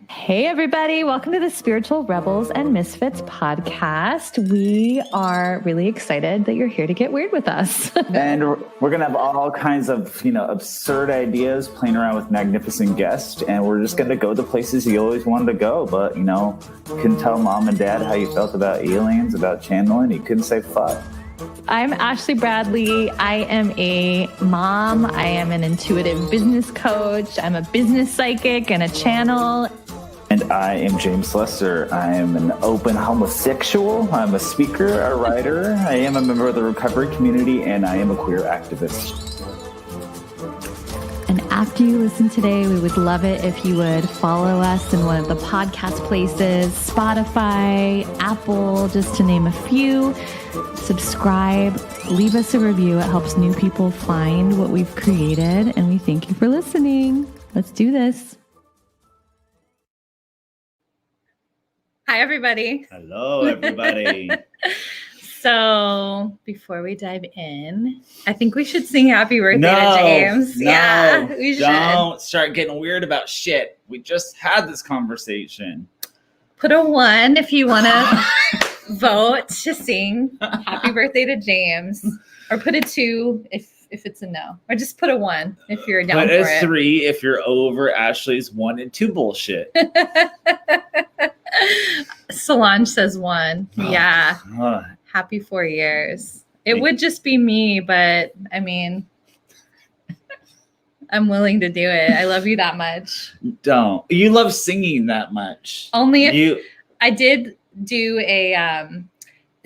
Hey, everybody. Welcome to the Spiritual Rebels and Misfits podcast. We are really excited that you're here to get weird with us. And we're going to have all kinds of, absurd ideas playing around with magnificent guests. And we're just going to go to places you always wanted to go. But, you couldn't tell mom and dad how you felt about aliens, about channeling. You couldn't say fuck. I'm Ashley Bradley. I am a mom. I am an intuitive business coach. I'm a business psychic and a channel. And I am James Lester. I am an open homosexual. I'm a speaker, a writer. I am a member of the recovery community, and I am a queer activist. And after you listen today, we would love it if you would follow us in one of the podcast places, Spotify, Apple, just to name a few. Subscribe, leave us a review. It helps new people find what we've created, and we thank you for listening. Let's do this. Hi, everybody. Hello, everybody. So before we dive in, I think we should sing happy birthday to James. No, we should. Don't start getting weird about shit. We just had this conversation. Put a 1 if you want to vote to sing happy birthday to James, or put a 2 if it's a no, or just put a 1 if you're down for it. Put a 3 if you're over Ashley's 1 and 2 bullshit. Solange says 1. Yeah. Happy 4 years. It would just be me, but I mean, I'm willing to do it. I love you that much. Don't. You love singing that much. Only if I did do a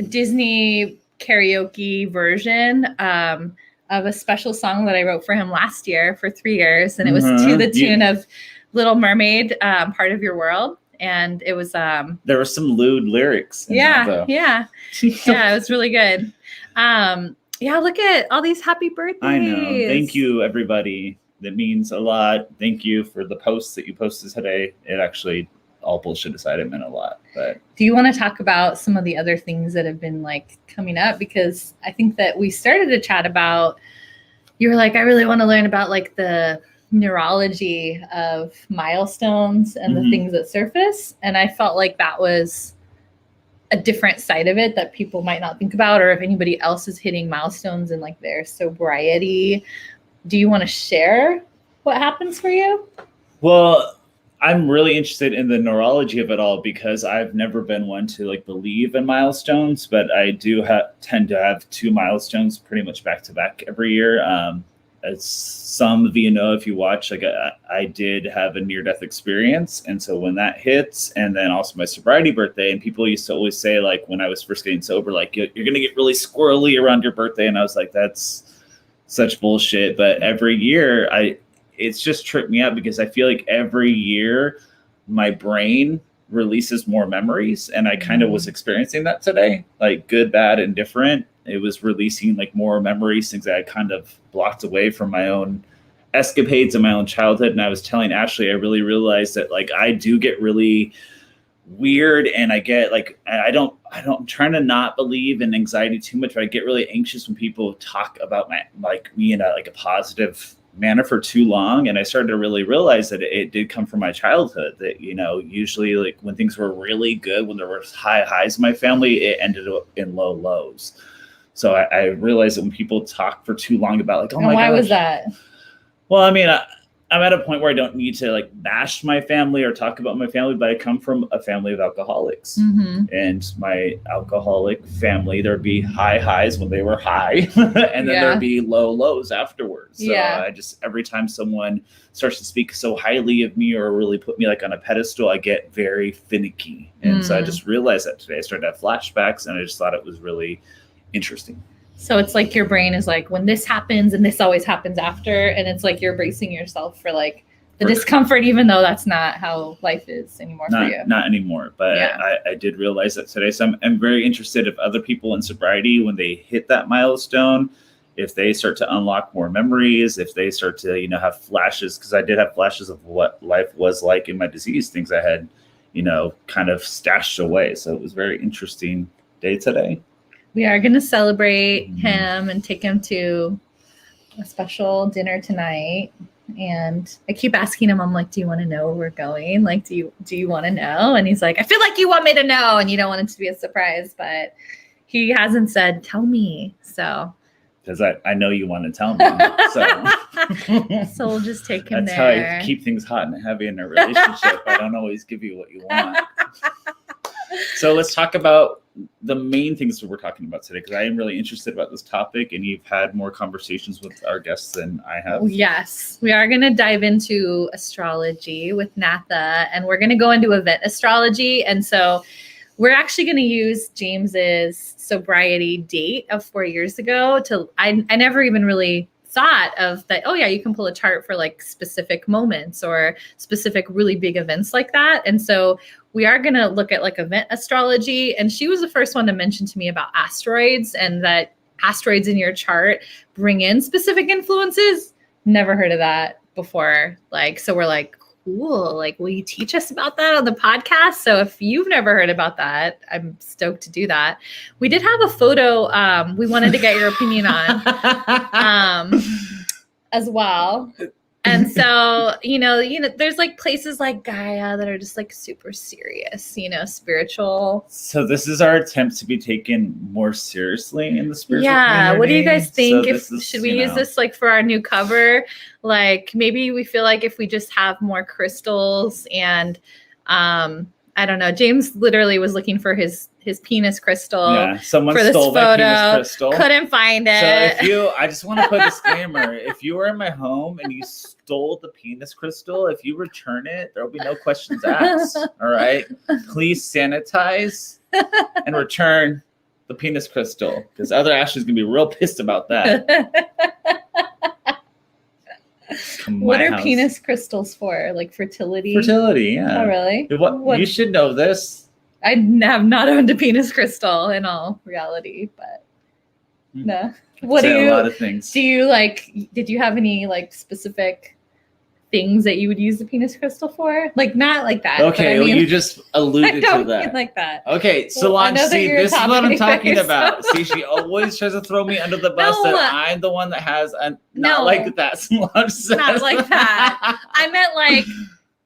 Disney karaoke version of a special song that I wrote for him last year for 3 years. And it was to the tune of Little Mermaid, Part of Your World. And it was there were some lewd lyrics. Yeah. Yeah, it was really good. Look at all these happy birthdays. I know. Thank you, everybody. That means a lot. Thank you for the posts that you posted today. It actually, all bullshit aside, it meant a lot. But do you want to talk about some of the other things that have been coming up? Because I think that we started to chat about, you were like, I really want to learn about the neurology of milestones and the things that surface. And I felt like that was a different side of it that people might not think about, or if anybody else is hitting milestones in their sobriety. Do you want to share what happens for you? Well, I'm really interested in the neurology of it all because I've never been one to believe in milestones, but I do tend to have 2 milestones pretty much back to back every year. As some of you know, if you watch, I did have a near-death experience. And so when that hits, and then also my sobriety birthday, and people used to always say, when I was first getting sober, you're going to get really squirrely around your birthday. And I was like, that's such bullshit. But every year, it's just tripped me out because I feel like every year my brain releases more memories. And I kind of was experiencing that today, good, bad, and different. It was releasing more memories, things that I kind of blocked away from my own escapades in my own childhood. And I was telling Ashley, I really realized that I do get really weird, and I get I'm trying to not believe in anxiety too much, but I get really anxious when people talk about me in a positive manner for too long. And I started to really realize that it did come from my childhood, that usually when things were really good, when there were high highs in my family, it ended up in low lows. So I realized that when people talk for too long about oh my god, why was that? Well, I mean, I'm at a point where I don't need to bash my family or talk about my family, but I come from a family of alcoholics. And my alcoholic family, there'd be high highs when they were high, and then there'd be low lows afterwards. So I just, every time someone starts to speak so highly of me or really put me on a pedestal, I get very finicky. And so I just realized that today. I started to have flashbacks, and I just thought it was really interesting. So it's your brain is when this happens, and this always happens after, and it's you're bracing yourself for the discomfort, even though that's not how life is anymore for you. Not anymore, but I did realize that today. So I'm very interested if other people in sobriety, when they hit that milestone, if they start to unlock more memories, if they start to, have flashes, because I did have flashes of what life was like in my disease, things I had, kind of stashed away. So it was a very interesting day today. We are going to celebrate him and take him to a special dinner tonight. And I keep asking him, I'm like, do you want to know where we're going? Like, do you want to know? And he's like, I feel like you want me to know and you don't want it to be a surprise, but he hasn't said, tell me. So because I know you want to tell me. So we'll just take him That's there. how I keep things hot and heavy in a relationship. I don't always give you what you want. So let's talk about the main things that we're talking about today, because I am really interested about this topic, and you've had more conversations with our guests than I have. Yes, we are going to dive into astrology with Natha, and we're going to go into event astrology. And so we're actually going to use James's sobriety date of 4 years ago I never even really thought of that. Oh yeah, you can pull a chart for like specific moments or specific really big events like that. And so we are going to look at like event astrology. And she was the first one to mention to me about asteroids, and that asteroids in your chart bring in specific influences. Never heard of that before. Like, so we're like, cool. Like, will you teach us about that on the podcast? So if you've never heard about that, I'm stoked to do that. We did have a photo we wanted to get your opinion on as well. And so, you know, there's like places like Gaia that are just like super serious, spiritual. So this is our attempt to be taken more seriously in the spiritual community. What do you guys think? So should we use this like for our new cover? Like maybe we feel like if we just have more crystals and I don't know. James literally was looking for his penis crystal. Yeah, someone for this stole my penis crystal. Couldn't find it. So I just want to put a disclaimer. If you were in my home and you stole the penis crystal, if you return it, there will be no questions asked. All right. Please sanitize and return the penis crystal, because other Ashley's gonna be real pissed about that. What are penis crystals for? Like fertility? Fertility, yeah. Oh, really? What? You should know this. I have not owned a penis crystal in all reality, but no. What do you? A lot of things. Do you like? Did you have any like specific things that you would use the penis crystal for? Like not like that. Okay, but I mean, you just alluded to that. Mean like that. Okay, Solange, see, this is what I'm talking about. See, she always tries to throw me under the bus that I'm the one that has not like that. Solange says. Not like that. I meant like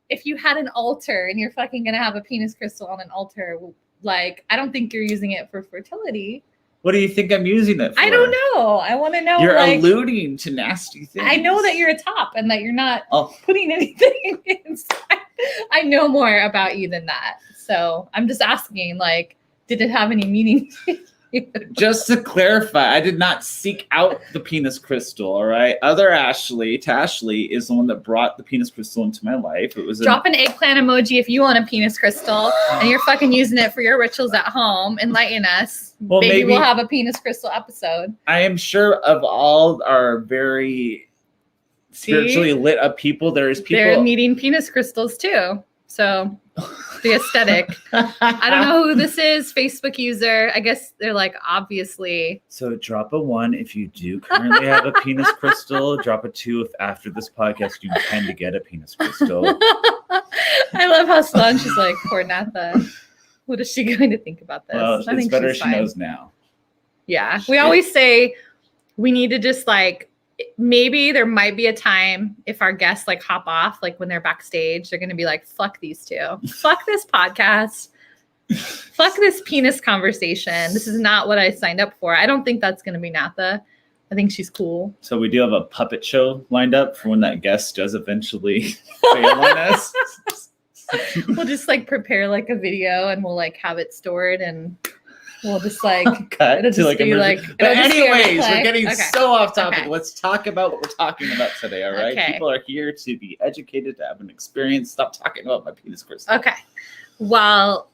if you had an altar and you're fucking gonna have a penis crystal on an altar, like I don't think you're using it for fertility. What do you think I'm using it for? I don't know. I want to know. You're alluding to nasty things. I know that you're a top and that you're not putting anything inside. I know more about you than that. So I'm just asking, like, did it have any meaning to you? Just to clarify, I did not seek out the penis crystal, all right? Other Ashley is the one that brought the penis crystal into my life. It was Drop an eggplant emoji if you want a penis crystal and you're fucking using it for your rituals at home. Enlighten us. Well, maybe we'll have a penis crystal episode. I am sure of all our very spiritually lit up people, there's people. They're needing penis crystals too. So the aesthetic. I don't know who this is. Facebook user. I guess they're like obviously. So drop a 1 if you do currently have a penis crystal. Drop a 2 if after this podcast you intend to get a penis crystal. I love how Solange is like, poor Natha. What is she going to think about this? Well, it's better she knows now. Yeah. We always say we need to just like, maybe there might be a time if our guests like hop off, like when they're backstage, they're going to be like, fuck these two. Fuck this podcast. Fuck this penis conversation. This is not what I signed up for. I don't think that's going to be Natha. I think she's cool. So we do have a puppet show lined up for when that guest does eventually fail on us. We'll just like prepare like a video and we'll like have it stored and we'll just like cut it'll just to like be like. But anyways, we're getting okay. so off topic. Okay. Let's talk about what we're talking about today. All right, okay. People are here to be educated, to have an experience. Stop talking about my penis crystal. Okay. Well,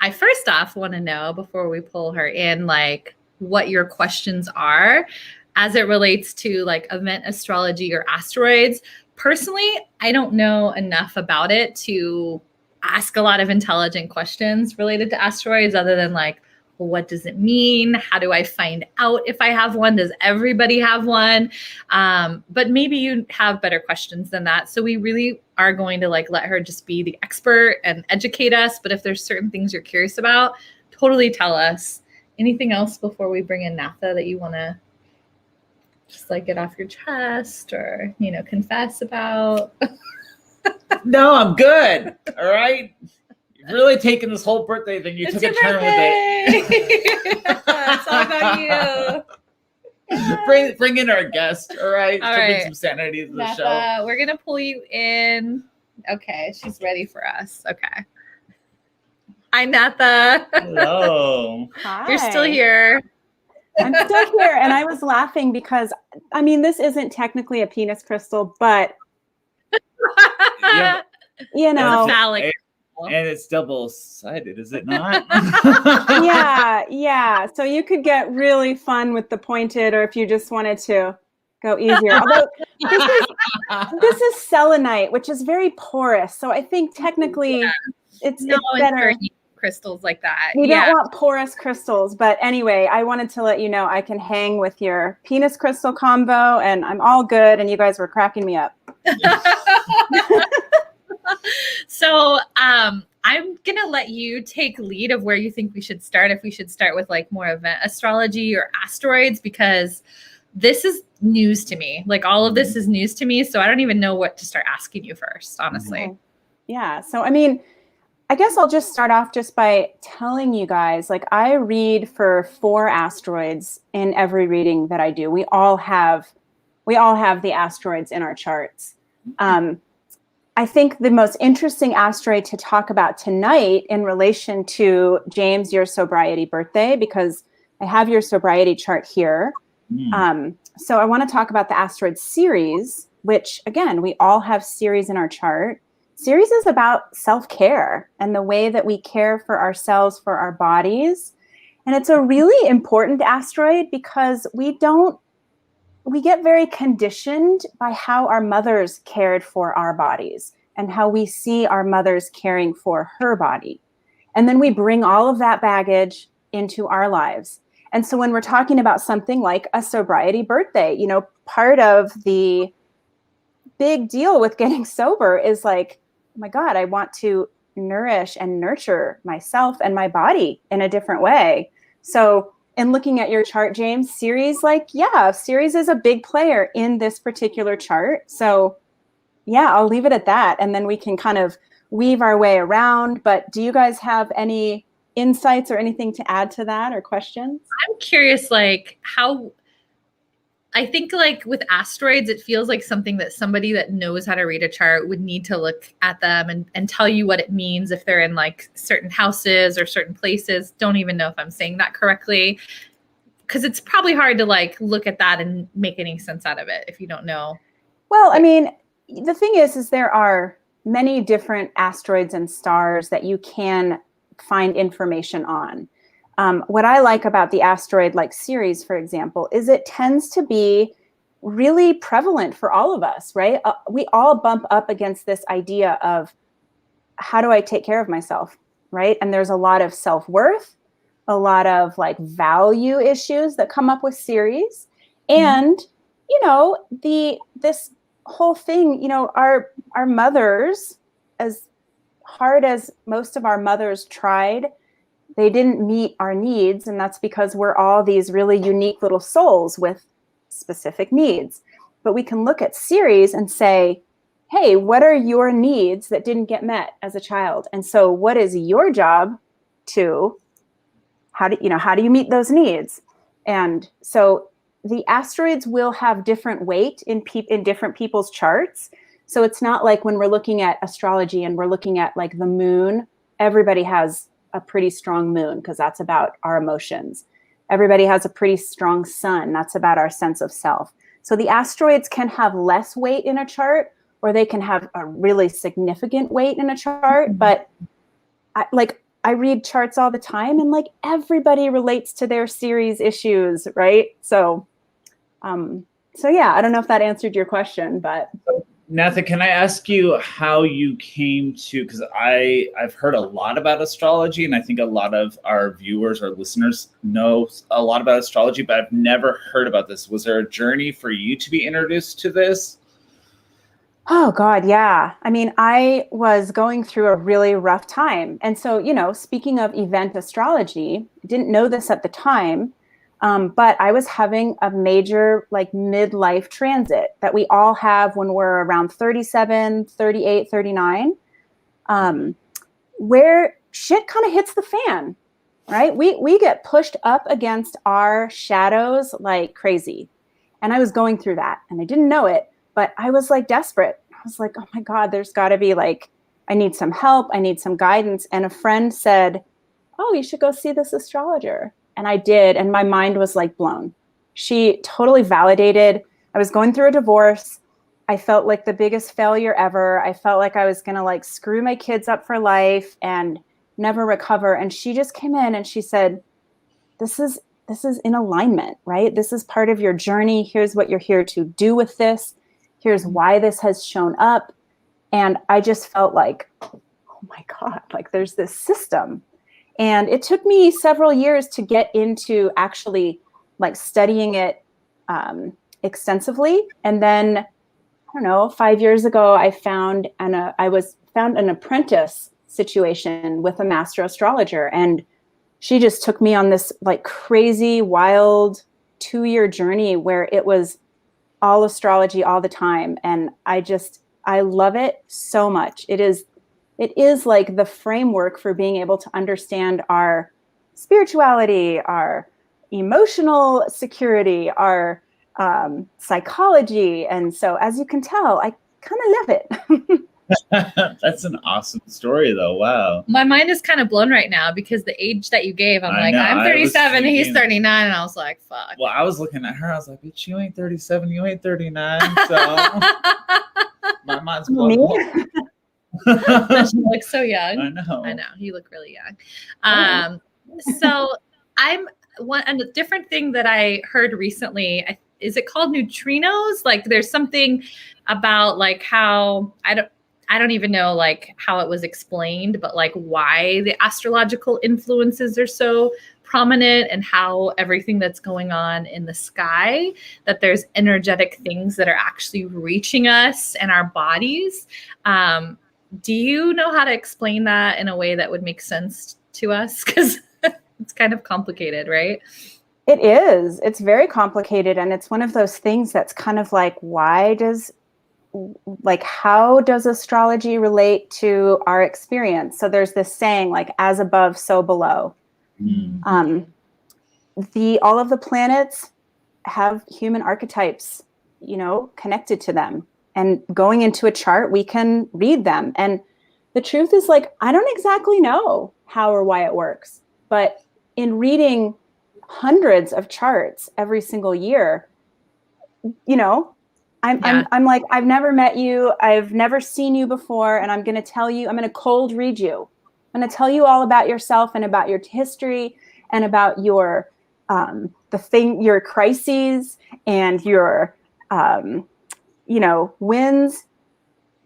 I first off want to know before we pull her in, like what your questions are as it relates to like event astrology or asteroids. Personally, I don't know enough about it to ask a lot of intelligent questions related to asteroids other than like, well, what does it mean? How do I find out if I have one? Does everybody have one? But maybe you have better questions than that. So we really are going to like let her just be the expert and educate us. But if there's certain things you're curious about, totally tell us. Anything else before we bring in Natha that you want to just like get off your chest or, you know, confess about? No, I'm good. All right. You've really taken this whole birthday thing. You It's took a your turn with it. It's all about you. Bring in our guest. All right. All Bring right. some sanity to the show. Natha, we're gonna pull you in. Okay, she's ready for us. Okay. Hi, Natha. Hello. Hi. You're still here. I'm still here, and I was laughing because, I mean, this isn't technically a penis crystal, but Yeah. you know, Phallic. And it's double-sided, is it not? yeah. So you could get really fun with the pointed, or if you just wanted to go easier. Although this is selenite, which is very porous, so I think technically it's better. Crystals like that. You don't want porous crystals, but anyway, I wanted to let you know I can hang with your penis crystal combo, and I'm all good. And you guys were cracking me up. So I'm gonna let you take lead of where you think we should start. If we should start with like more event astrology or asteroids, because this is news to me. Like all of this is news to me, so I don't even know what to start asking you first, honestly. Okay. Yeah. So I mean, I guess I'll just start off just by telling you guys, like I read for 4 asteroids in every reading that I do. We all have the asteroids in our charts. I think the most interesting asteroid to talk about tonight in relation to James, your sobriety birthday, because I have your sobriety chart here. So I want to talk about the asteroid Ceres, which again, we all have Ceres in our chart. Ceres is about self-care and the way that we care for ourselves, for our bodies. And it's a really important asteroid because we get very conditioned by how our mothers cared for our bodies and how we see our mothers caring for her body. And then we bring all of that baggage into our lives. And so when we're talking about something like a sobriety birthday, you know, part of the big deal with getting sober is like, oh my God, I want to nourish and nurture myself and my body in a different way. So in looking at your chart, James, Ceres, Ceres is a big player in this particular chart. So yeah, I'll leave it at that. And then we can kind of weave our way around. But do you guys have any insights or anything to add to that or questions? I'm curious, like how, I think like with asteroids, it feels like something that somebody that knows how to read a chart would need to look at them and tell you what it means if they're in like certain houses or certain places. Don't even know if I'm saying that correctly, because it's probably hard to like look at that and make any sense out of it if you don't know. Well, I mean, the thing is there are many different asteroids and stars that you can find information on. What I like about the asteroid like Ceres, for example, is it tends to be really prevalent for all of us, right? We all bump up against this idea of how do I take care of myself, right? And there's a lot of self-worth, a lot of like value issues that come up with Ceres. And, you know, this whole thing, you know, our mothers, as hard as most of our mothers tried, they didn't meet our needs. And that's because we're all these really unique little souls with specific needs. But we can look at Ceres and say, hey, what are your needs that didn't get met as a child? And so what is your job to, how do you meet those needs? And so the asteroids will have different weight in different people's charts. So it's not like when we're looking at astrology and we're looking at like the moon, everybody has a pretty strong moon because that's about our emotions. Everybody has a pretty strong sun. That's about our sense of self. So the asteroids can have less weight in a chart, or they can have a really significant weight in a chart. But I read charts all the time, and like everybody relates to their Ceres issues, right? So yeah, I don't know if that answered your question, but. Natha, can I ask you how you came to, because I've heard a lot about astrology, and I think a lot of our viewers or listeners know a lot about astrology, but I've never heard about this. Was there a journey for you to be introduced to this? Oh God, yeah. I mean, I was going through a really rough time. And so, you know, speaking of event astrology, didn't know this at the time. But I was having a major like midlife transit that we all have when we're around 37, 38, 39, where shit kind of hits the fan, right? We get pushed up against our shadows like crazy. And I was going through that and I didn't know it, but I was like desperate. I was like, oh my God, there's got to be like, I need some help. I need some guidance. And a friend said, oh, you should go see this astrologer. And I did. And my mind was like blown. She totally validated. I was going through a divorce. I felt like the biggest failure ever. I felt like I was going to like screw my kids up for life and never recover. And she just came in and she said, this is in alignment, right? This is part of your journey. Here's what you're here to do with this. Here's why this has shown up. And I just felt like, oh my God, like there's this system. And it took me several years to get into actually like studying it extensively. And then, I don't know, 5 years ago, I found an apprentice situation with a master astrologer. And she just took me on this like crazy, wild 2-year journey where it was all astrology all the time. And I love it so much. It is like the framework for being able to understand our spirituality, our emotional security, our psychology. And so, as you can tell, I kind of love it. That's an awesome story, though. Wow. My mind is kind of blown right now because the age that you gave, I'm 37, he's 39, and I was like, fuck. Well, I was looking at her, I was like, bitch, you ain't 37, you ain't 39. So my mind's blown. She looks so young. I know. You look really young. So a different thing that I heard recently, is it called neutrinos? Like there's something about like how I don't even know like how it was explained, but like why the astrological influences are so prominent and how everything that's going on in the sky, that there's energetic things that are actually reaching us and our bodies. Do you know how to explain that in a way that would make sense to us? Because it's kind of complicated, right? It is. It's very complicated. And it's one of those things that's kind of like, how does astrology relate to our experience? So there's this saying like, as above, so below. Mm-hmm. All of the planets have human archetypes, connected to them. And going into a chart, we can read them. And the truth is like, I don't exactly know how or why it works. But in reading hundreds of charts every single year, I'm like, I've never met you. I've never seen you before. And I'm going to cold read you. I'm going to tell you all about yourself and about your history and about your, your crises and your, wins,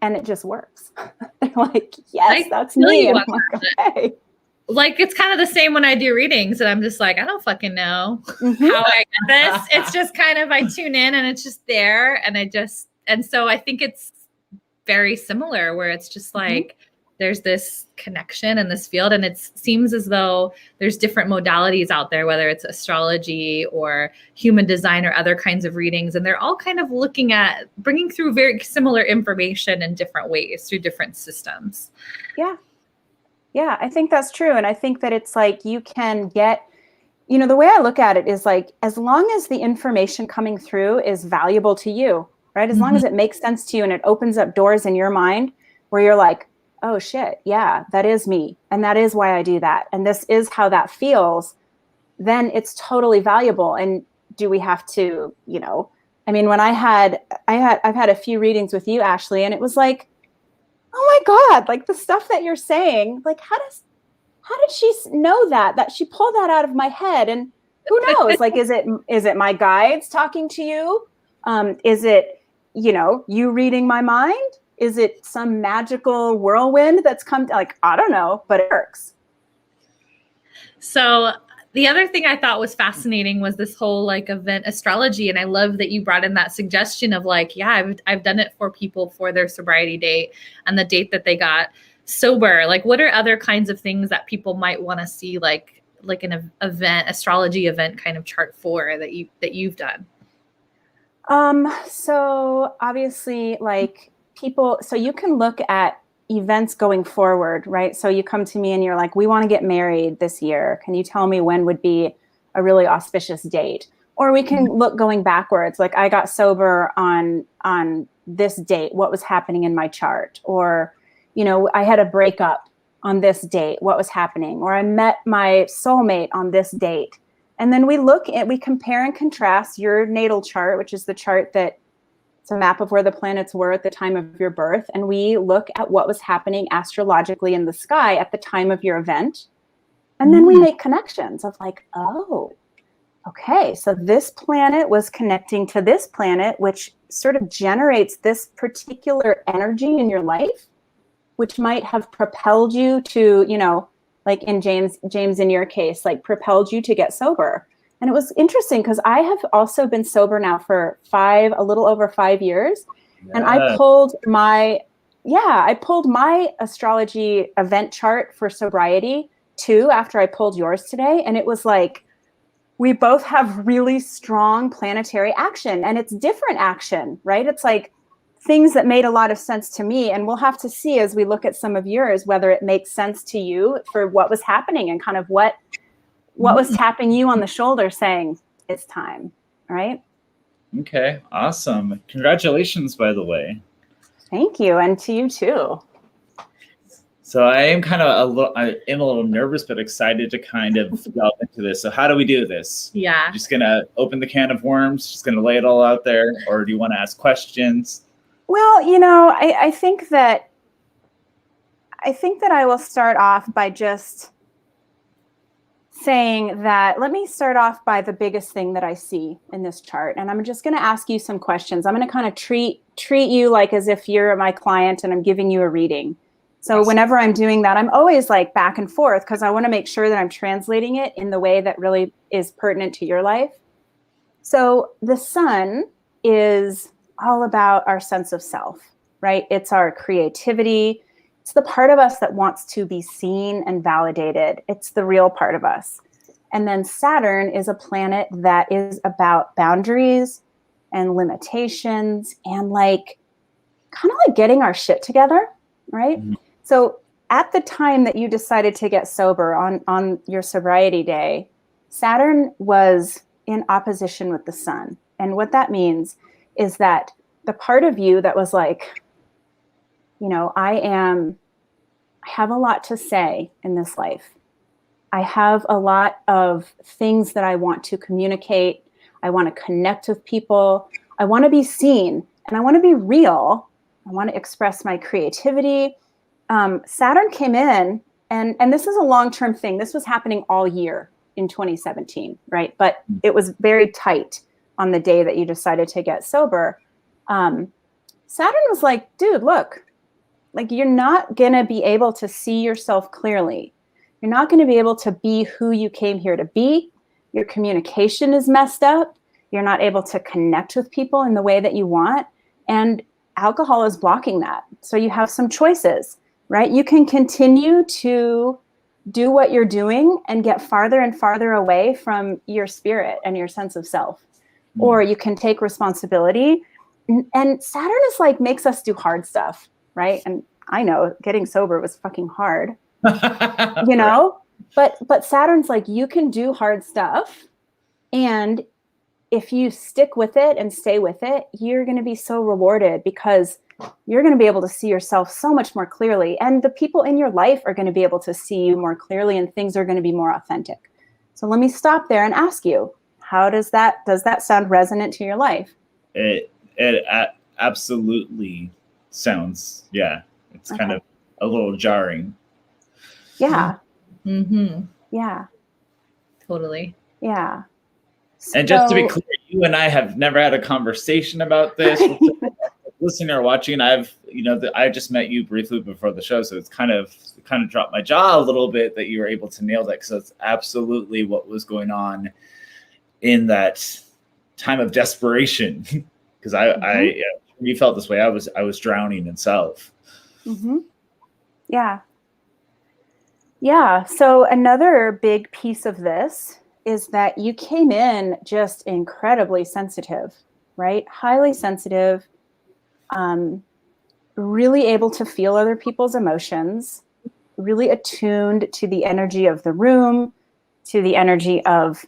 and it just works. Like, yes, that's me. And I'm like, okay. Like, it's kind of the same when I do readings and I'm just like, I don't fucking know how I get this. It's just kind of, I tune in and it's just there. And so I think it's very similar where it's just like, there's this connection in this field. And it seems as though there's different modalities out there, whether it's astrology or human design or other kinds of readings. And they're all kind of looking at bringing through very similar information in different ways through different systems. Yeah. Yeah, I think that's true. And I think that it's like you can get, the way I look at it is like, as long as the information coming through is valuable to you, right? As long as it makes sense to you and it opens up doors in your mind where you're like, oh shit, yeah, that is me. And that is why I do that. And this is how that feels. Then it's totally valuable. And do we have to, when I've had a few readings with you, Ashley, and it was like, oh my God, like the stuff that you're saying, like how did she know that she pulled that out of my head? And who knows, like, is it my guides talking to you? Is it, you reading my mind? Is it some magical whirlwind that's come, like, I don't know, but it works. So the other thing I thought was fascinating was this whole like event astrology. And I love that you brought in that suggestion of like, yeah, I've done it for people for their sobriety date and the date that they got sober. Like, what are other kinds of things that people might want to see, like like an event, astrology event kind of chart for that you've done? So obviously, like people, so you can look at events going forward, right? So you come to me and you're like, we want to get married this year. Can you tell me when would be a really auspicious date? Or we can look going backwards. Like I got sober on this date. What was happening in my chart? Or, you know, I had a breakup on this date. What was happening? Or I met my soulmate on this date. And then we compare and contrast your natal chart, which is the chart that it's a map of where the planets were at the time of your birth. And we look at what was happening astrologically in the sky at the time of your event. And then we make connections of like, oh, okay, so this planet was connecting to this planet, which sort of generates this particular energy in your life, which might have propelled you to, you know, like in James, in your case, like propelled you to get sober. And it was interesting because I have also been sober now for a little over 5 years. Yeah. And I pulled my astrology event chart for sobriety too, after I pulled yours today. And it was like, we both have really strong planetary action, and it's different action, right? It's like things that made a lot of sense to me. And we'll have to see as we look at some of yours, whether it makes sense to you for what was happening and kind of what was tapping you on the shoulder saying it's time, right? Okay, awesome. Congratulations, by the way. Thank you. And to you too. So I am a little nervous, but excited to kind of delve into this. So how do we do this? Yeah. Just going to open the can of worms, just going to lay it all out there? Or do you want to ask questions? Well, you know, I think that I will start off by just saying that, let me start off by the biggest thing that I see in this chart. And I'm just going to ask you some questions. I'm going to kind of treat you like as if you're my client and I'm giving you a reading. So whenever I'm doing that, I'm always like back and forth because I want to make sure that I'm translating it in the way that really is pertinent to your life. So the sun is all about our sense of self, right? It's our creativity. It's the part of us that wants to be seen and validated. It's the real part of us. And then Saturn is a planet that is about boundaries and limitations and like kind of like getting our shit together, right? Mm-hmm. So at the time that you decided to get sober on your sobriety day, Saturn was in opposition with the sun. And what that means is that the part of you that was like, you know, I have a lot to say in this life. I have a lot of things that I want to communicate. I want to connect with people. I want to be seen and I want to be real. I want to express my creativity. Saturn came in and this is a long-term thing. This was happening all year in 2017, right? But it was very tight on the day that you decided to get sober. Saturn was like, dude, look, like you're not going to be able to see yourself clearly. You're not going to be able to be who you came here to be. Your communication is messed up. You're not able to connect with people in the way that you want. And alcohol is blocking that. So you have some choices, right? You can continue to do what you're doing and get farther and farther away from your spirit and your sense of self. Or you can take responsibility. And Saturn is like, makes us do hard stuff, right? And I know getting sober was fucking hard, you know, but Saturn's like, you can do hard stuff. And if you stick with it and stay with it, you're going to be so rewarded because you're going to be able to see yourself so much more clearly. And the people in your life are going to be able to see you more clearly and things are going to be more authentic. So let me stop there and ask you, how does that sound resonant to your life? It absolutely sounds, yeah. It's kind of a little jarring. Yeah. Mm-hmm. Yeah. Totally. Yeah. And just to be clear, you and I have never had a conversation about this. Listening or watching, I just met you briefly before the show, so it kind of dropped my jaw a little bit that you were able to nail that, because that's absolutely what was going on in that time of desperation. Because you felt this way. I was drowning in self. Mm-hmm. Yeah. Yeah. So another big piece of this is that you came in just incredibly sensitive, right? Highly sensitive, really able to feel other people's emotions, really attuned to the energy of the room, to the energy of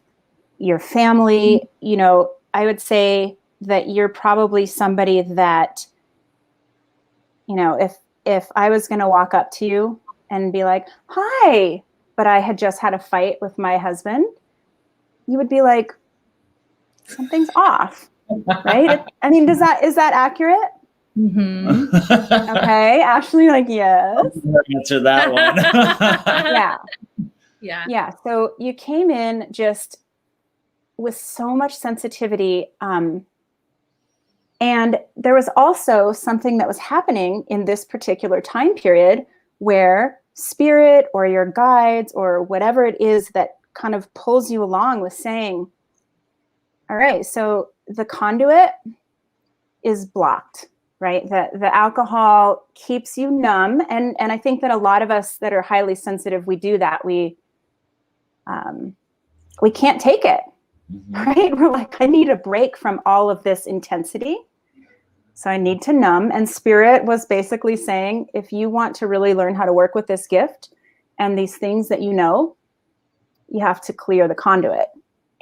your family. You know, I would say that you're probably somebody that, you know, if I was going to walk up to you and be like, "Hi," but I had just had a fight with my husband, you would be like, "Something's off." Right? I mean, is that accurate? Mm-hmm. Okay. Ashley, like, yes. Answer that one. Yeah. Yeah. Yeah. So you came in just with so much sensitivity. And there was also something that was happening in this particular time period where spirit or your guides or whatever it is that kind of pulls you along was saying, all right, so the conduit is blocked, right? The alcohol keeps you numb. And I think that a lot of us that are highly sensitive, we do that. We can't take it, right? We're like, I need a break from all of this intensity. So I need to numb. And spirit was basically saying, if you want to really learn how to work with this gift and these things that you know, you have to clear the conduit.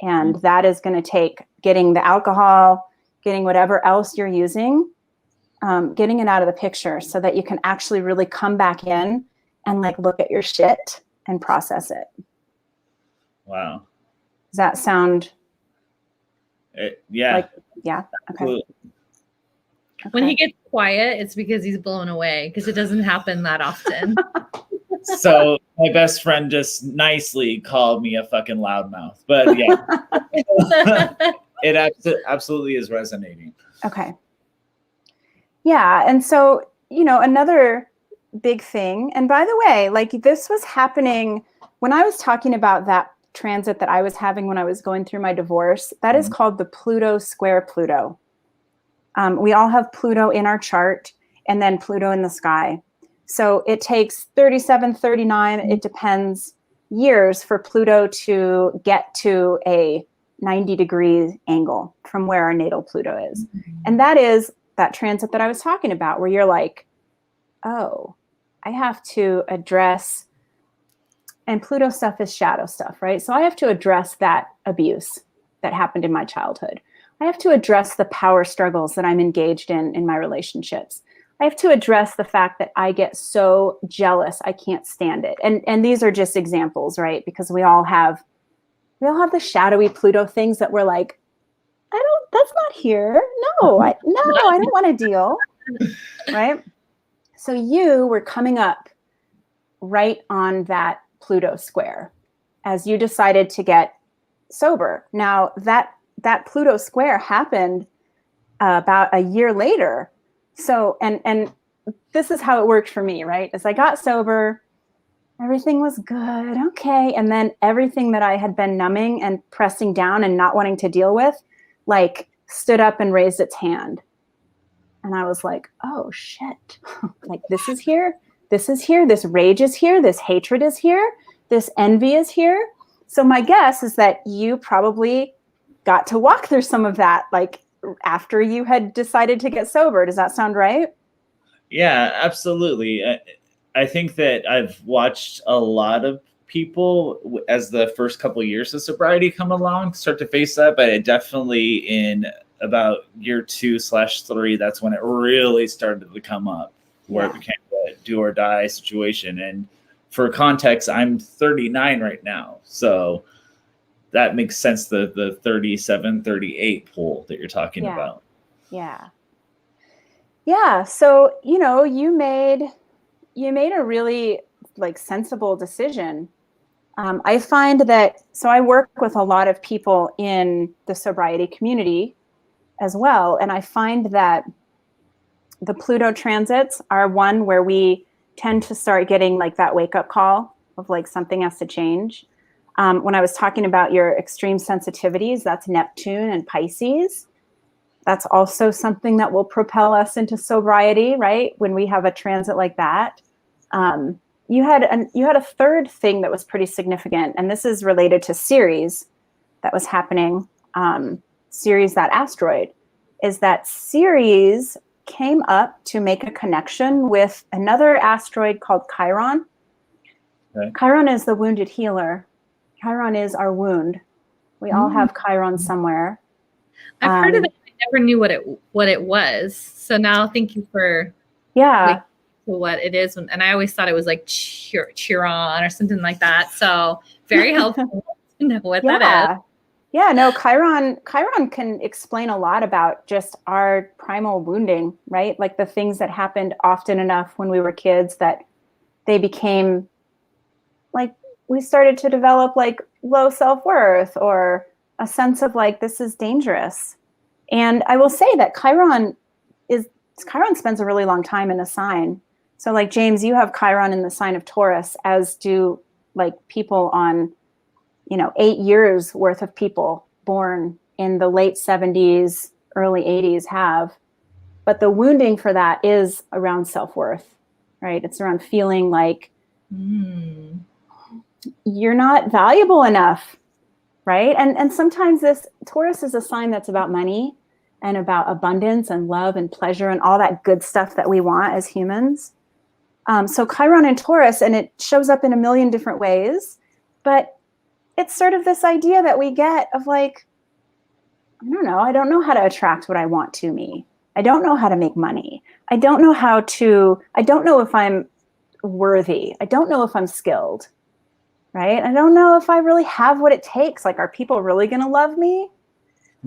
And that is going to take getting the alcohol, getting whatever else you're using, getting it out of the picture so that you can actually really come back in and like look at your shit and process it. Wow. Does that sound? Yeah. Like, yeah. Okay. When he gets quiet, it's because he's blown away, because it doesn't happen that often. So my best friend just nicely called me a fucking loudmouth, but yeah, it absolutely is resonating. Okay. Yeah. And so, you know, another big thing, and by the way, like this was happening when I was talking about that transit that I was having when I was going through my divorce. That is called the Pluto square Pluto. We all have Pluto in our chart and then Pluto in the sky. So it takes 37, 39, it depends, years for Pluto to get to a 90-degree angle from where our natal Pluto is. And that is that transit that I was talking about, where you're like, oh, I have to address, and Pluto stuff is shadow stuff, right? So I have to address that abuse that happened in my childhood. I have to address the power struggles that I'm engaged in my relationships. I have to address the fact that I get so jealous, I can't stand it. And these are just examples, right? Because we all have the shadowy Pluto things that we're like, that's not here. No, I don't want to deal. Right? So you were coming up right on that Pluto square as you decided to get sober. Now that Pluto square happened about a year later. So, and this is how it worked for me, right? As I got sober, everything was good. Okay. And then everything that I had been numbing and pressing down and not wanting to deal with, like stood up and raised its hand. And I was like, oh shit, like this is here. This rage is here. This hatred is here. This envy is here. So my guess is that you probably got to walk through some of that, like after you had decided to get sober. Does that sound right? Yeah, absolutely. I think that I've watched a lot of people as the first couple of years of sobriety come along start to face that, but it definitely in about year 2/3, that's when it really started to come up, where it became a do or die situation. And for context, I'm 39 right now, so that makes sense. The 37, 38 pool that you're talking about. Yeah. So, you know, you made a really like sensible decision. I find that, so I work with a lot of people in the sobriety community as well. And I find that the Pluto transits are one where we tend to start getting like that wake up call of like something has to change. When I was talking about your extreme sensitivities, that's Neptune and Pisces. That's also something that will propel us into sobriety, right? When we have a transit like that. you had a third thing that was pretty significant, and this is related to Ceres that was happening. Ceres, that asteroid, is that Ceres came up to make a connection with another asteroid called Chiron. Okay. Chiron is the wounded healer. Chiron is our wound. We all have Chiron somewhere. I've heard of it. I never knew what it was. So now thank you for what it is. And I always thought it was like Chiron or something like that. So very helpful to know what that is. Yeah, no, Chiron can explain a lot about just our primal wounding, right? Like the things that happened often enough when we were kids that they became like, we started to develop like low self-worth or a sense of like, this is dangerous. And I will say that Chiron spends a really long time in a sign. So like James, you have Chiron in the sign of Taurus, as do like people on 8 years worth of people born in the late 70s, early 80s have. But the wounding for that is around self-worth, right? It's around feeling like you're not valuable enough, right? And sometimes this Taurus is a sign that's about money and about abundance and love and pleasure and all that good stuff that we want as humans. So Chiron in Taurus, and it shows up in a million different ways, but it's sort of this idea that we get of like, I don't know how to attract what I want to me. I don't know how to make money. I don't know if I'm worthy. I don't know if I'm skilled, right? I don't know if I really have what it takes. Like, are people really going to love me?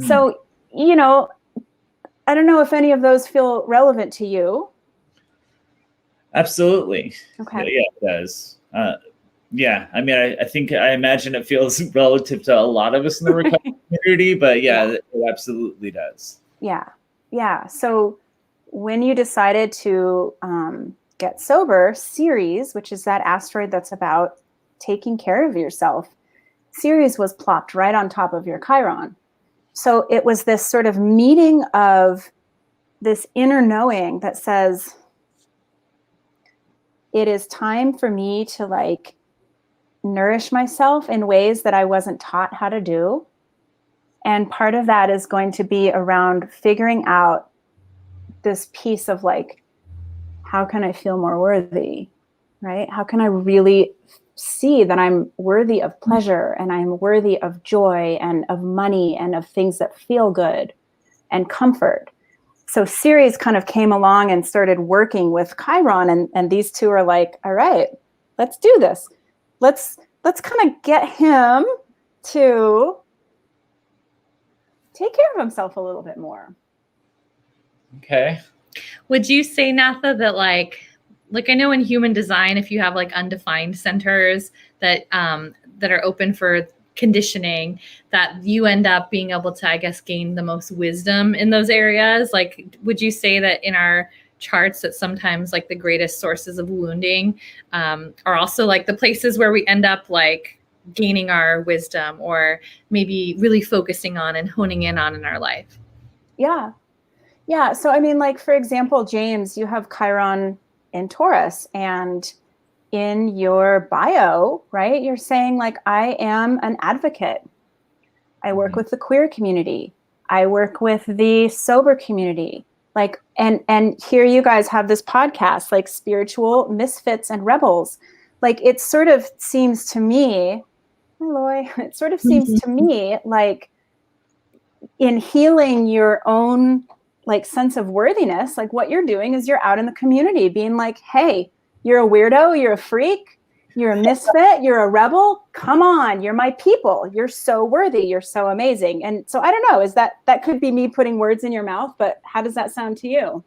So, I don't know if any of those feel relevant to you. Absolutely. Okay. Yeah, it does. Yeah, I mean, I imagine it feels relative to a lot of us in the recovery community, but it absolutely does. Yeah. So when you decided to get sober, Ceres, which is that asteroid that's about taking care of yourself, Ceres was plopped right on top of your Chiron. So it was this sort of meeting of this inner knowing that says, it is time for me to like nourish myself in ways that I wasn't taught how to do. And part of that is going to be around figuring out this piece of like, how can I feel more worthy, right? How can I really see that I'm worthy of pleasure and I'm worthy of joy and of money and of things that feel good and comfort? So Ceres kind of came along and started working with Chiron, and these two are like, all right, let's do this. Let's kind of get him to take care of himself a little bit more. Okay. Would you say, Natha, that like I know in human design, if you have like undefined centers that are open for conditioning, that you end up being able to, I guess, gain the most wisdom in those areas? Like, would you say that in our charts that sometimes like the greatest sources of wounding are also like the places where we end up like gaining our wisdom or maybe really focusing on and honing in on in our life? Yeah. So, I mean, like, for example, James, you have Chiron in Taurus, and in your bio, right, you're saying like, I am an advocate. I work with the queer community. I work with the sober community. Like, and here you guys have this podcast, like Spiritual Misfits and Rebels. Like, it sort of seems to me, it sort of seems to me like in healing your own like sense of worthiness, like what you're doing is you're out in the community being like, hey, you're a weirdo, you're a freak, you're a misfit, you're a rebel. Come on, you're my people. You're so worthy. You're so amazing. And so I don't know, is that could be me putting words in your mouth, but how does that sound to you?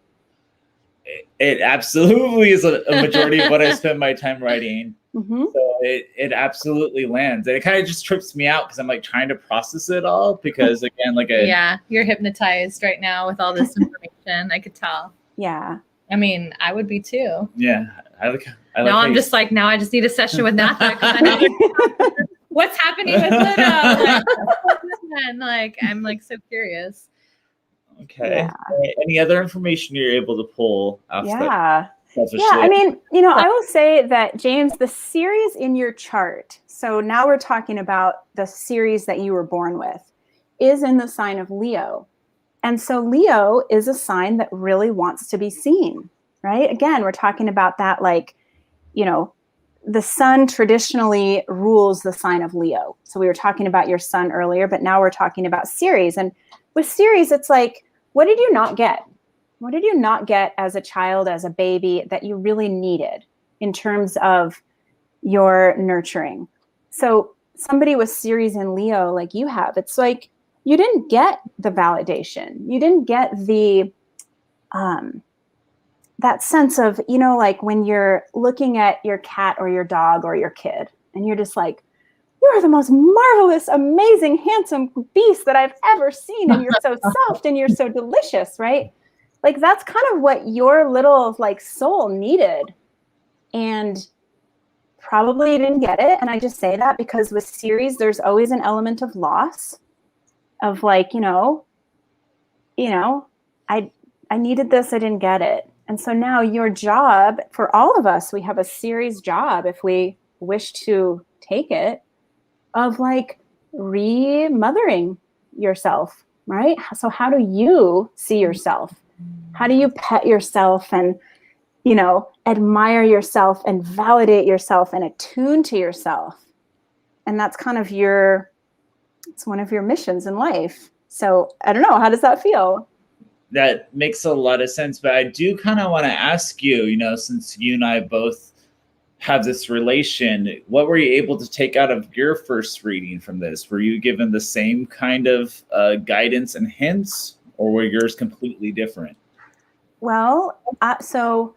It absolutely is a majority of what I spend my time writing. Mm-hmm. So it absolutely lands. And it kind of just trips me out because I'm like trying to process it all because again, like you're hypnotized right now with all this information. I could tell. Yeah. I mean, I would be too. Yeah. Now I'm just like, now I just need a session with Natha. What's happening with Pluto? Like, I'm like so curious. Okay. Yeah. Any other information you're able to pull? Yeah. selfishly. Yeah, I mean, I will say that, James, the series in your chart, so now we're talking about the series that you were born with, is in the sign of Leo. And so Leo is a sign that really wants to be seen, right? Again, we're talking about that, like, the sun traditionally rules the sign of Leo. So we were talking about your sun earlier, but now we're talking about Ceres. And with Ceres, it's like, what did you not get? What did you not get as a child, as a baby, that you really needed in terms of your nurturing? So somebody with Ceres in Leo, like you have, it's like you didn't get the validation. You didn't get the that sense of, like when you're looking at your cat or your dog or your kid, and you're just like, you are the most marvelous, amazing, handsome beast that I've ever seen. And you're so soft and you're so delicious, right? Like that's kind of what your little like soul needed. And probably you didn't get it. And I just say that because with Ceres, there's always an element of loss of like, I needed this, I didn't get it. And so now your job, for all of us, we have a Ceres job if we wish to take it, of like remothering yourself, right? So how do you see yourself? How do you pet yourself and, admire yourself and validate yourself and attune to yourself? And that's kind of it's one of your missions in life. So I don't know, how does that feel? That makes a lot of sense, but I do kind of want to ask you, since you and I both have this relation, what were you able to take out of your first reading from this? Were you given the same kind of guidance and hints, or were yours completely different? Well, so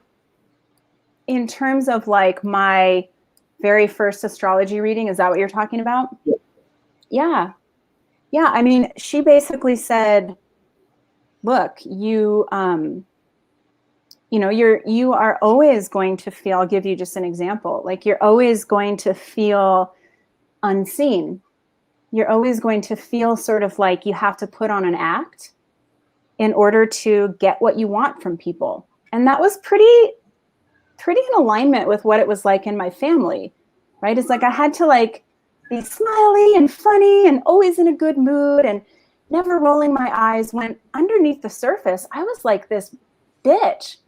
in terms of like my very first astrology reading, is that what you're talking about? Yeah. I mean, she basically said, look, you are always going to feel, I'll give you just an example, like you're always going to feel unseen. You're always going to feel sort of like you have to put on an act in order to get what you want from people. And that was pretty in alignment with what it was like in my family, right? It's like I had to like be smiley and funny and always in a good mood and never rolling my eyes, when underneath the surface, I was like this bitch,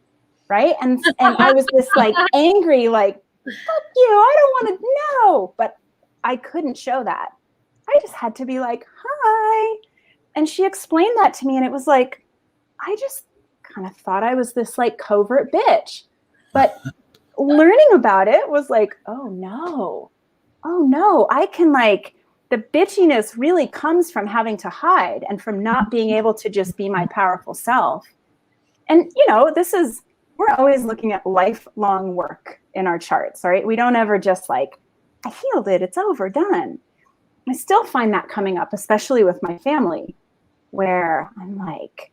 right? And I was this like angry, like, fuck you, I don't want to know. But I couldn't show that. I just had to be like, hi. And she explained that to me. And it was like, I just kind of thought I was this like covert bitch. But learning about it was like, oh no, I can like, the bitchiness really comes from having to hide and from not being able to just be my powerful self. And, we're always looking at lifelong work in our charts, right? We don't ever just like, I healed it, it's over, done. I still find that coming up, especially with my family, where I'm like,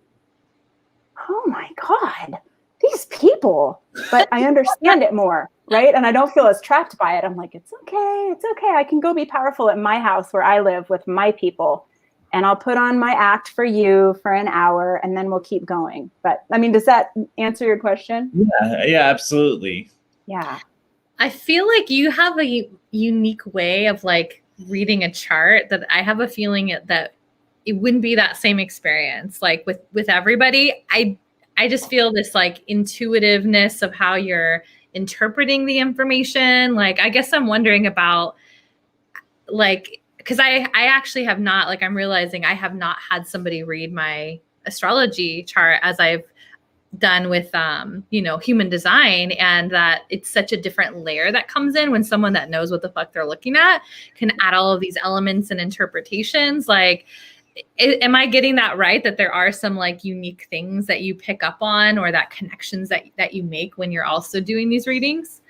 oh my God, these people, but I understand it more, right? And I don't feel as trapped by it. I'm like, it's okay. I can go be powerful at my house where I live with my people, and I'll put on my act for you for an hour, and then we'll keep going. But I mean, does that answer your question? Yeah, absolutely. Yeah. I feel like you have a unique way of like reading a chart that I have a feeling that it wouldn't be that same experience. Like with everybody, I just feel this like intuitiveness of how you're interpreting the information. Like, I guess I'm wondering about like, because I actually have not, like, I'm realizing I have not had somebody read my astrology chart as I've done with human design, and that it's such a different layer that comes in when someone that knows what the fuck they're looking at can add all of these elements and interpretations. Like, am I getting that right, that there are some like unique things that you pick up on, or that connections that you make when you're also doing these readings?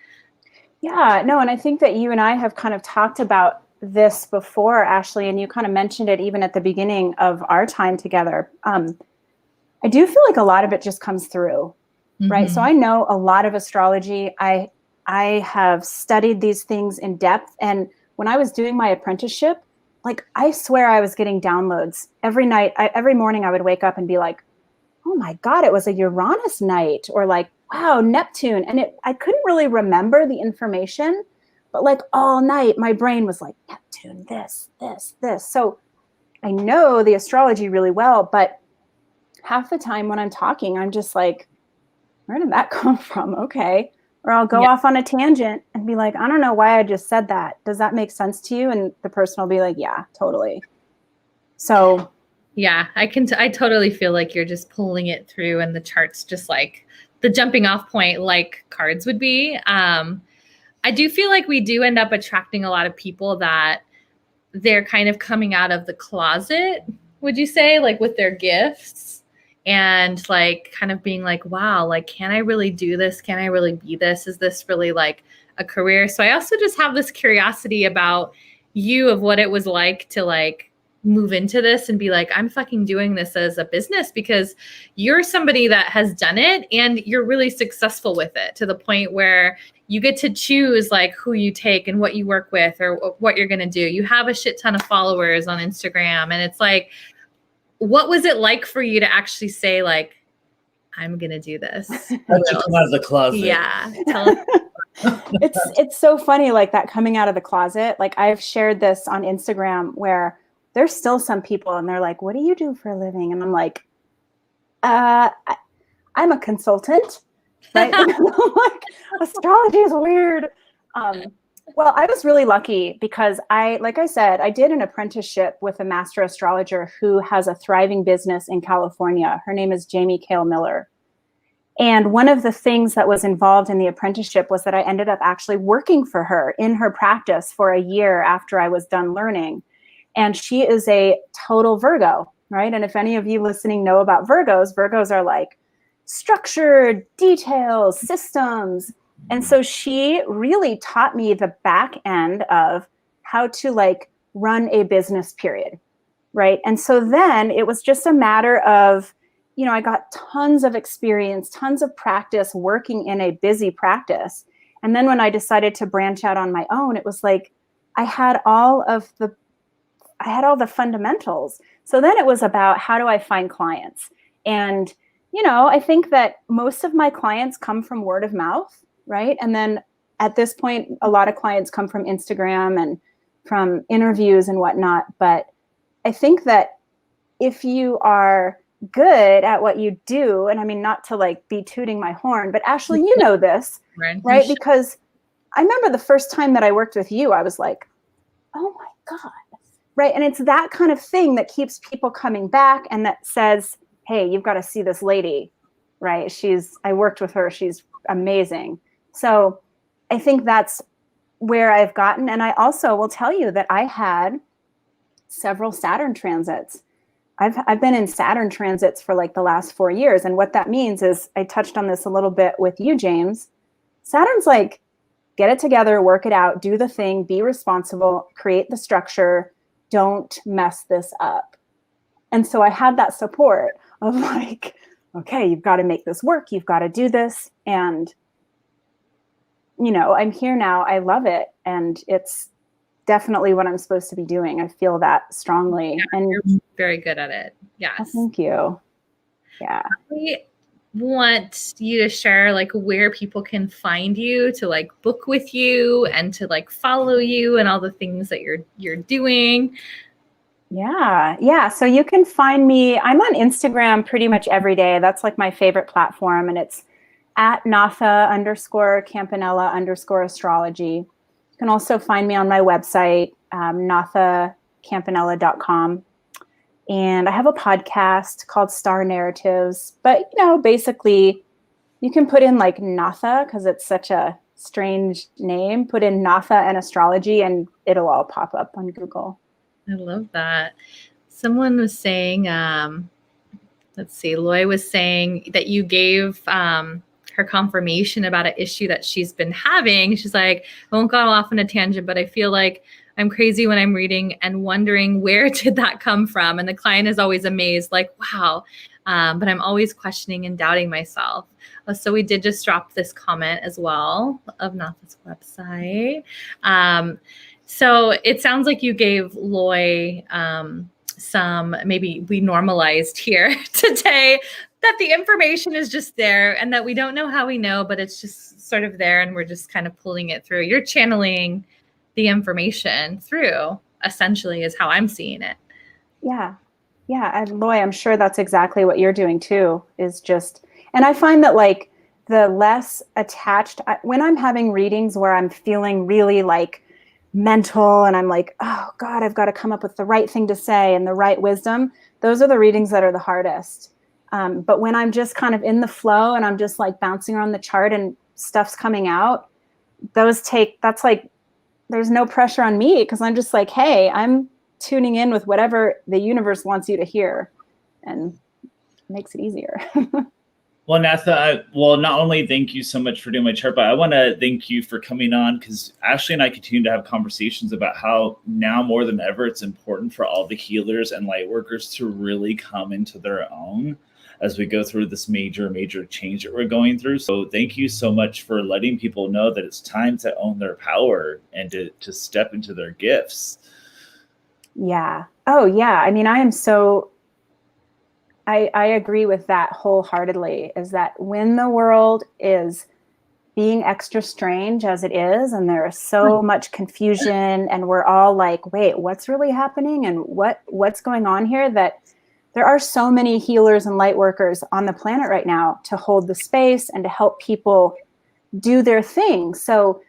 Yeah, no, and I think that you and I have kind of talked about this before, Ashley, and you kind of mentioned it even at the beginning of our time together. I do feel like a lot of it just comes through, right? So I know a lot of astrology. I have studied these things in depth. And when I was doing my apprenticeship, like, I swear I was getting downloads every night. Every morning I would wake up and be like, oh my God, it was a Uranus night. Or like, wow, Neptune. And I couldn't really remember the information, but like all night, my brain was like, Neptune, this. So I know the astrology really well, but half the time when I'm talking, I'm just like, where did that come from? Okay. Or I'll go off on a tangent and be like, I don't know why I just said that. Does that make sense to you? And the person will be like, yeah, totally. So yeah, I totally feel like you're just pulling it through and the chart's just like the jumping off point, like cards would be. I do feel like we do end up attracting a lot of people that they're kind of coming out of the closet, would you say, like with their gifts and like kind of being like, wow, like, can I really do this? Can I really be this? Is this really like a career? So I also just have this curiosity about you of what it was like to like move into this and be like, I'm fucking doing this as a business, because you're somebody that has done it and you're really successful with it to the point where you get to choose like who you take and what you work with or what you're going to do. You have a shit ton of followers on Instagram. And it's like, what was it like for you to actually say like, I'm going to do this? Come out of the closet. Yeah. Tell us. it's so funny, like that coming out of the closet. Like I've shared this on Instagram where there's still some people and they're like, what do you do for a living? And I'm like, I'm a consultant, right? Like, astrology is weird. Well, I was really lucky because like I said, I did an apprenticeship with a master astrologer who has a thriving business in California. Her name is Jamie Kale Miller. And one of the things that was involved in the apprenticeship was that I ended up actually working for her in her practice for a year after I was done learning. And she is a total Virgo, right? And if any of you listening know about Virgos are like structured, details, systems. And so she really taught me the back end of how to like run a business, period, right? And so then it was just a matter of, you know, I got tons of experience, tons of practice working in a busy practice. And then when I decided to branch out on my own, it was like I had all the fundamentals. So then it was about, how do I find clients? And, you know, I think that most of my clients come from word of mouth, right? And then at this point, a lot of clients come from Instagram and from interviews and whatnot. But I think that if you are good at what you do, and I mean, not to like be tooting my horn, but Ashley, you know this, right? Because I remember the first time that I worked with you, I was like, oh my God. Right. And it's that kind of thing that keeps people coming back and that says, hey, you've got to see this lady, right? I worked with her. She's amazing. So I think that's where I've gotten. And I also will tell you that I had several Saturn transits. I've been in Saturn transits for like the last 4 years. And what that means is, I touched on this a little bit with you, James. Saturn's like, get it together, work it out, do the thing, be responsible, create the structure. Don't mess this up. And so I had that support of like, okay, you've got to make this work. You've got to do this. And, you know, I'm here now. I love it. And it's definitely what I'm supposed to be doing. I feel that strongly. Yeah, and you're very good at it. Yes. Oh, thank you. Yeah. I want you to share like where people can find you to like book with you and to like follow you and all the things that you're doing. Yeah. So you can find me. I'm on Instagram pretty much every day. That's like my favorite platform. And it's at Natha_Campanella_astrology. You can also find me on my website, nathacampanella.com. And I have a podcast called Star Narratives. But, you know, basically you can put in like Natha, because it's such a strange name. Put in Natha and astrology and it'll all pop up on Google. I love that. Someone was saying, let's see, Loy was saying that you gave her confirmation about an issue that she's been having. She's like, I won't go off on a tangent, but I feel like I'm crazy when I'm reading and wondering, where did that come from? And the client is always amazed, like, wow. But I'm always questioning and doubting myself. So we did just drop this comment as well of Natha's website. So it sounds like you gave Loy some, maybe we normalized here today, that the information is just there and that we don't know how we know, but it's just sort of there and we're just kind of pulling it through. You're channeling the information through, essentially, is how I'm seeing it. Yeah. Yeah. And Loy, I'm sure that's exactly what you're doing too, is just, and I find that like the less attached, when I'm having readings where I'm feeling really like mental and I'm like, oh God, I've got to come up with the right thing to say and the right wisdom. Those are the readings that are the hardest. But when I'm just kind of in the flow and I'm just like bouncing around the chart and stuff's coming out, that's like, there's no pressure on me because I'm just like, hey, I'm tuning in with whatever the universe wants you to hear, and it makes it easier. Well, Natha, not only thank you so much for doing my chart, but I want to thank you for coming on, because Ashley and I continue to have conversations about how now more than ever, it's important for all the healers and light workers to really come into their own as we go through this major change that we're going through. So thank you so much for letting people know that it's time to own their power and to step into their gifts. Yeah. Oh yeah. I mean, I agree with that wholeheartedly, is that when the world is being extra strange as it is, and there is so much confusion and we're all like, wait, what's really happening? And what's going on here? That there are so many healers and light workers on the planet right now to hold the space and to help people do their thing. So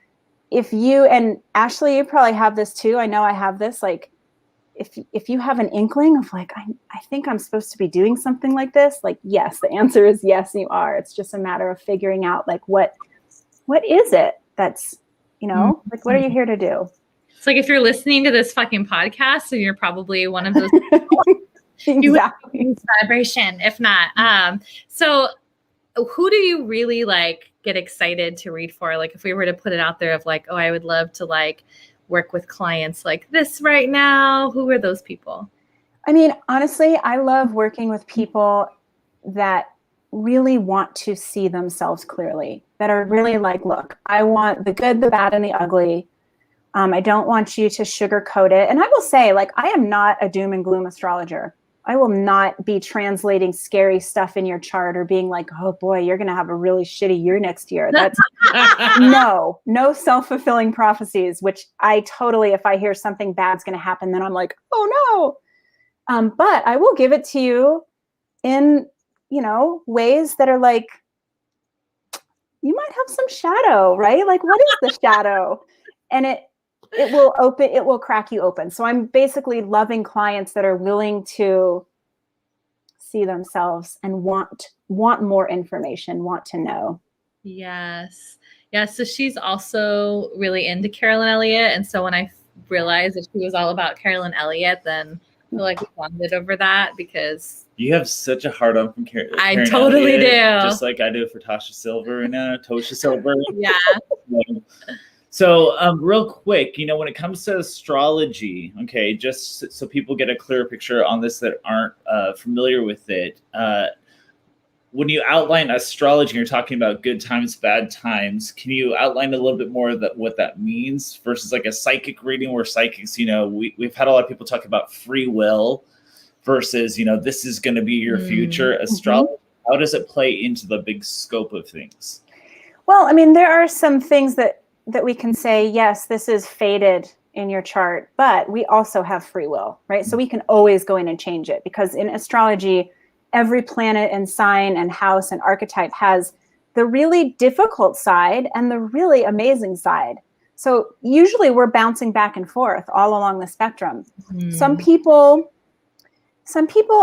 if you, and Ashley, you probably have this too. I know I have this, like, if you have an inkling of like, I think I'm supposed to be doing something like this, like, yes, the answer is yes, you are. It's just a matter of figuring out like, what is it that's, like, what are you here to do? It's like if you're listening to this fucking podcast, so you're probably one of those exactly vibration, if not. So who do you really like get excited to read for? Like if we were to put it out there of like, oh, I would love to like work with clients like this right now, who are those people? I mean, honestly, I love working with people that really want to see themselves clearly, that are really like, look, I want the good, the bad, and the ugly. I don't want you to sugarcoat it. And I will say, like, I am not a doom and gloom astrologer. I will not be translating scary stuff in your chart or being like, oh boy, you're going to have a really shitty year next year. That's no self-fulfilling prophecies, which I totally, if I hear something bad's going to happen, then I'm like, oh no. But I will give it to you in, ways that are like, you might have some shadow, right? Like, what is the shadow? And it will crack you open. So I'm basically loving clients that are willing to see themselves and want more information, want to know. Yes. Yeah. So she's also really into Carolyn Elliott. And so when I realized that she was all about Carolyn Elliott, then I feel like we bonded over that, because you have such a hard on from Carolyn. I totally Elliott, do. Just like I do for Tosha Silver and Tosha Silver. Yeah. So real quick, when it comes to astrology, okay, just so people get a clearer picture on this that aren't familiar with it, when you outline astrology, you're talking about good times, bad times. Can you outline a little bit more of what that means versus like a psychic reading where psychics, we've had a lot of people talk about free will versus, this is going to be your future. Astrology, how does it play into the big scope of things? Well, I mean, there are some things that we can say, yes, this is fated in your chart, but we also have free will, right? So we can always go in and change it, because in astrology, every planet and sign and house and archetype has the really difficult side and the really amazing side. So usually we're bouncing back and forth all along the spectrum. Some people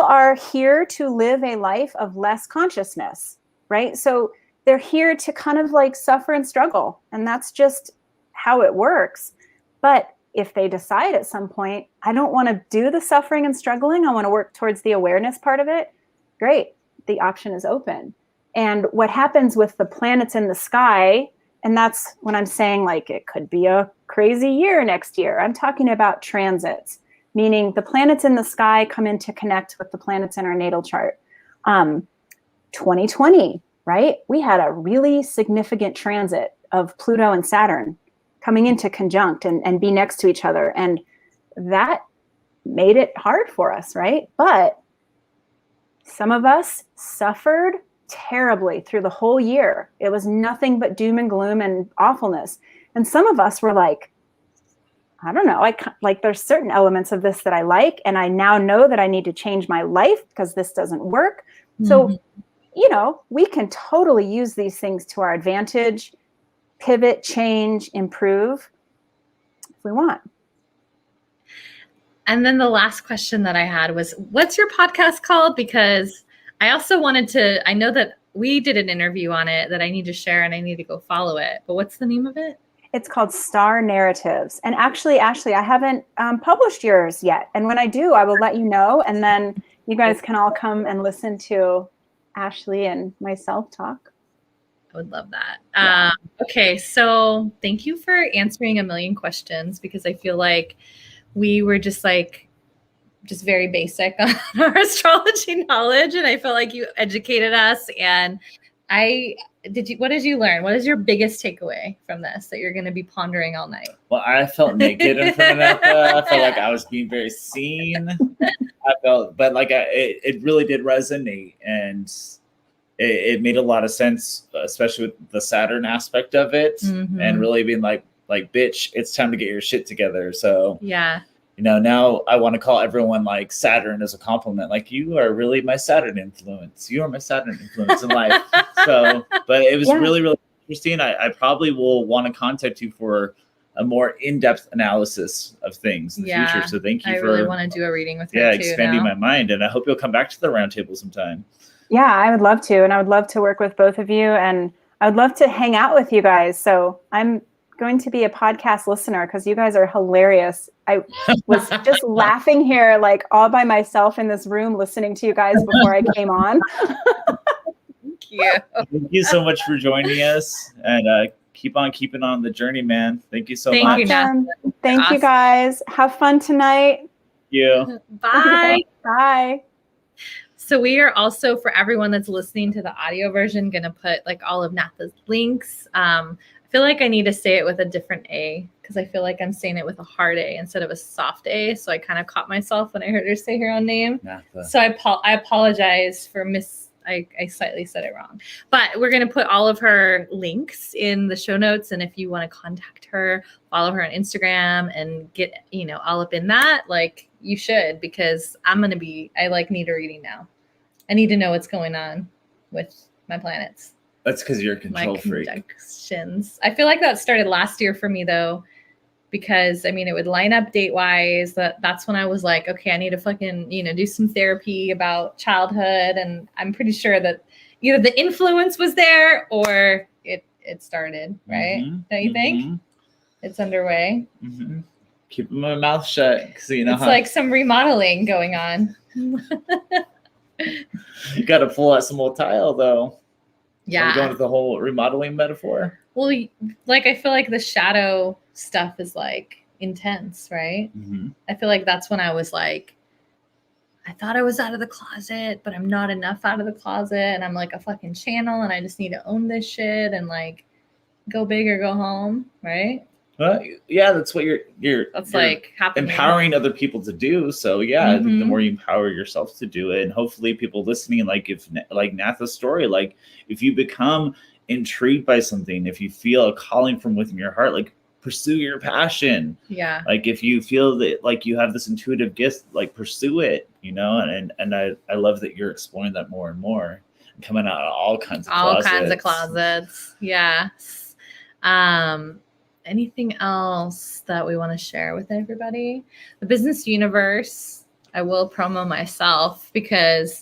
are here to live a life of less consciousness, right? So they're here to kind of like suffer and struggle. And that's just how it works. But if they decide at some point, I don't want to do the suffering and struggling, I want to work towards the awareness part of it, great. The option is open. And what happens with the planets in the sky, and that's when I'm saying like it could be a crazy year next year. I'm talking about transits, meaning the planets in the sky come in to connect with the planets in our natal chart. 2020, right? We had a really significant transit of Pluto and Saturn coming into conjunct and be next to each other. And that made it hard for us, right? But Some of us suffered terribly through the whole year. It was nothing but doom and gloom and awfulness. And some of us were like, I don't know, like there's certain elements of this that I like, and I now know that I need to change my life because this doesn't work. So, you know, we can totally use these things to our advantage, pivot, change, improve if we want. And then the last question that I had was, what's your podcast called? Because I also wanted to, I know that we did an interview on it that I need to share and I need to go follow it. But what's the name of it? It's called Star Narratives. And actually, Ashley, I haven't published yours yet. And when I do, I will let you know. And then you guys can all come and listen to Ashley and myself talk. I would love that. Yeah. Okay, so thank you for answering a million questions, because I feel like we were just very basic on our astrology knowledge, and I feel like you educated us. And what did you learn? What is your biggest takeaway from this that you're going to be pondering all night? Well, I felt naked in front of Natha. I felt like I was being very seen. But like it really did resonate, and it made a lot of sense, especially with the Saturn aspect of it, and really being like, bitch, it's time to get your shit together. So yeah, you know, now I want to call everyone like Saturn as a compliment. Like, you are really my Saturn influence. You are my Saturn influence in life. So, but it was really, really interesting. I probably will want to contact you for a more in-depth analysis of things in the future. So thank you I really want to do a reading with you. Expanding my mind. And I hope you'll come back to the roundtable sometime. Yeah, I would love to. And I would love to work with both of you. And I would love to hang out with you guys. So I'm going to be a podcast listener because you guys are hilarious. I was just laughing here, like all by myself in this room, listening to you guys before I came on. Thank you. Thank you so much for joining us, and keep on keeping on the journey, man. Thank you so much. Thank you, Natha. Thank you guys. Have fun tonight. Thank you. Bye. Bye. So we are also, for everyone that's listening to the audio version, going to put like all of Natha's links. I feel like I need to say it with a different A, because I feel like I'm saying it with a hard A instead of a soft A. So I kind of caught myself when I heard her say her own name. Natha. So I apologize for I slightly said it wrong. But we're going to put all of her links in the show notes. And if you want to contact her, follow her on Instagram and get, all up in that, like you should, because I need a reading now. I need to know what's going on with my planets. That's because you're a control freak. I feel like that started last year for me, though, because it would line up date wise. That's when I was like, okay, I need to fucking, do some therapy about childhood. And I'm pretty sure that either the influence was there or it started, right? Don't you think? It's underway. Keeping my mouth shut. Because it's like some remodeling going on. You got to pull out some old tile, though. Yeah. Going with the whole remodeling metaphor. Well, I feel like the shadow stuff is like intense, right? I feel like that's when I was like, I thought I was out of the closet, but I'm not enough out of the closet. And I'm like a fucking channel and I just need to own this shit and like go big or go home, right? Well, yeah, that's what you're like happening. Empowering other people to do. So yeah, I think the more you empower yourself to do it, and hopefully people listening, like Natha's story, like if you become intrigued by something, if you feel a calling from within your heart, like pursue your passion. Yeah. Like if you feel that like you have this intuitive gift, like pursue it, and I love that you're exploring that more and more and coming out of all kinds of closets. Yeah. Anything else that we want to share with everybody? The business universe, I will promo myself because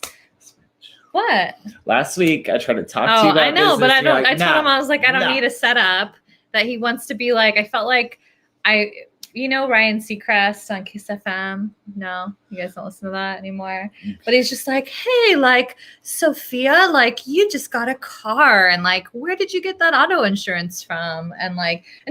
what? Last week I tried to talk to you about I know, business, but I don't. like, I told him I was like, I don't need a setup. That he wants to be like. I felt like Ryan Seacrest on Kiss FM. No, you guys don't listen to that anymore. But he's just like, hey, like Sophia, like you just got a car, and like, where did you get that auto insurance from? And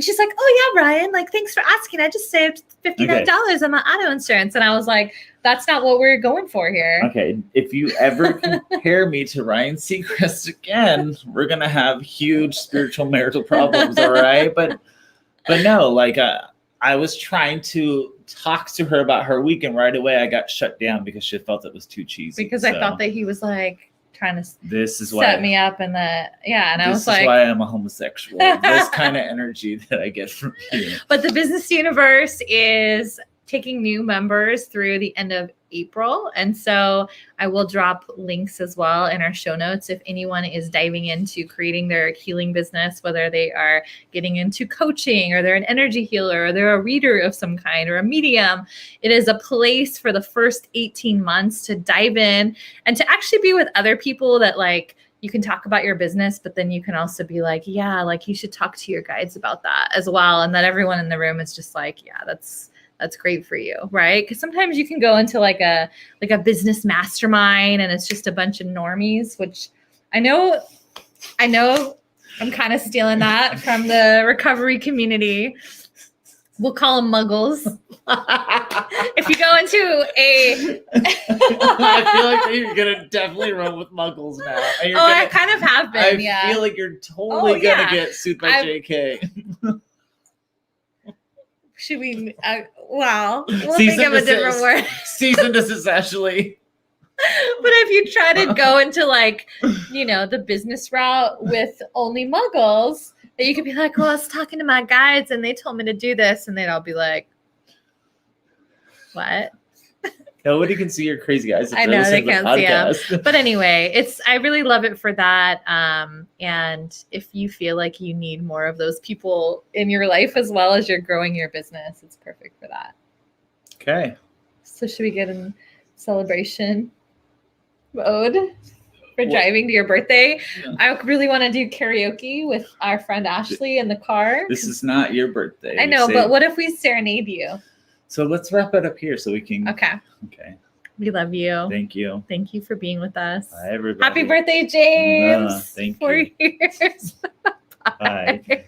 she's like, oh yeah, Ryan, like thanks for asking. I just saved $59 on my auto insurance, and I was like, that's not what we're going for here. Okay, if you ever compare me to Ryan Seacrest again, we're gonna have huge spiritual marital problems. All right, but no, like I was trying to talk to her about her week, and right away I got shut down because she felt it was too cheesy. Because I thought that he was like trying to this is set me up in the and I was like, this is why I'm a homosexual. This kind of energy that I get from you. But the business universe is taking new members through the end of April. And so I will drop links as well in our show notes if anyone is diving into creating their healing business, whether they are getting into coaching or they're an energy healer or they're a reader of some kind or a medium. It is a place for the first 18 months to dive in and to actually be with other people that like you can talk about your business, but then you can also be like, yeah, like you should talk to your guides about that as well. And that everyone in the room is just like, yeah, that's great for you, right? Because sometimes you can go into like a business mastermind and it's just a bunch of normies, which I know I'm kind of stealing that from the recovery community. We'll call them muggles. If you go into a I feel like you're gonna definitely run with muggles now. I kind of have been. I feel like you're totally gonna get sued by JK. Should we? Wow. We'll Cease think of a different word. Cease and desist, Ashley. But if you try to go into like, the business route with only muggles, that you could be like, well, I was talking to my guides and they told me to do this. And they'd all be like, what? Nobody can see your crazy eyes. I know they can't see them. But anyway, I really love it for that. And if you feel like you need more of those people in your life as well as you're growing your business, it's perfect for that. Okay. So should we get in celebration mode for driving to your birthday? Yeah. I really want to do karaoke with our friend Ashley in the car. This is not your birthday. I know, but what if we serenade you? So let's wrap it up here so we can. Okay. We love you. Thank you. Thank you for being with us. Bye, everybody. Happy birthday, James. Thank you. 4 years. Bye.